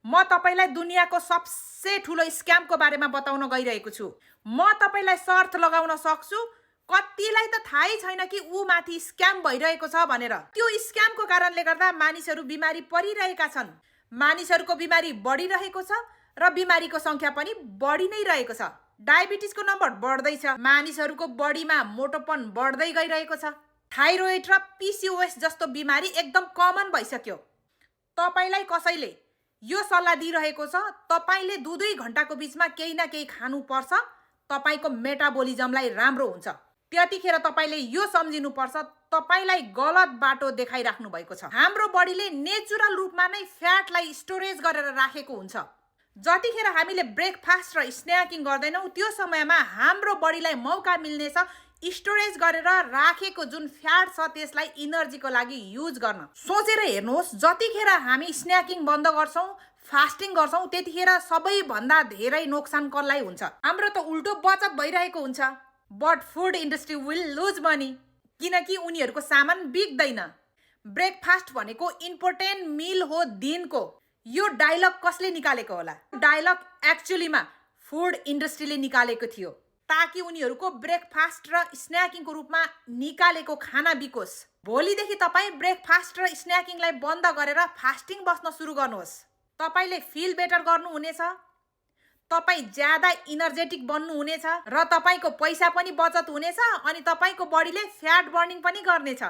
म तपाईलाई दुनियाँको सबसे ठुलो स्क्यामको बारेमा बताउन गइरहेको छु। म तपाईलाई शर्त लगाउन सक्छु, कतिलाई त थाहै छैन कि ऊ माथि स्क्याम भइरहेको छ भनेर। त्यो स्क्यामको कारणले गर्दा मानिसहरू बिमारी परिरहेका छन्। मानिसहरूको बिमारी बढिरहेको छ र बिमारीको संख्या पनि बढी नै रहेको छ। डायबिटिसको नम्बर बढ्दैछ, मानिसहरूको बडीमा मोटोपन बढ्दै गइरहेको छ। थाइरोइड र पिसिओएस जस्तो बिमारी एकदम कमन भइसक्यो। तपाईलाई कसैले यो सल्लाह दिइरहेको छ, तपाईले 2-2 घण्टाको बीचमा केही न केही खानु पर्छ, तपाईको मेटाबोलिजमलाई राम्रो हुन्छ। त्यतिखेर तपाईले यो सम्झिनु पर्छ, तपाईलाई गलत बाटो देखाइराख्नु भएको छ। हाम्रो बडीले नेचुरल रूपमा नै फ्याटलाई स्टोरेज गरेर राखेको हुन्छ। जतिखेर हामीले ब्रेकफास्ट र स्न्याकिङ गर्दैनौँ, त्यो समयमा हाम्रो बडीलाई मौका मिल्नेछ स्टोरेज गरेर राखेको जुन फ्याट छ त्यसलाई इनर्जीको लागि युज गर्न। सोचेर हेर्नुहोस्, जतिखेर हामी स्न्याकिङ बन्द गर्छौँ, फास्टिङ गर्छौँ, त्यतिखेर सबैभन्दा धेरै नोक्सान कसलाई हुन्छ? हाम्रो त उल्टो बचत भइरहेको हुन्छ। But food industry will lose money, किनकि उनीहरूको सामान बिक्दैन। ब्रेकफास्ट भनेको इम्पोर्टेन्ट मिल हो दिनको। यो डायलग कसले निकालेको होला? डायलग एक्चुअलीमा फुड इन्डस्ट्रीले निकालेको थियो, ताकि उनीहरूको ब्रेकफास्ट र स्न्याकिङको रूपमा निकालेको खाना बिकोस्। भोलिदेखि तपाईँ ब्रेकफास्ट र स्न्याकिङलाई बन्द गरेर फास्टिङ बस्न सुरु गर्नुहोस्। तपाईले फिल बेटर गर्नुहुनेछ, तपाईँ ज्यादा इनर्जेटिक बन्नुहुनेछ र तपाईँको पैसा पनि बचत हुनेछ अनि तपाईँको बडीले फ्याट बर्निङ पनि गर्नेछ।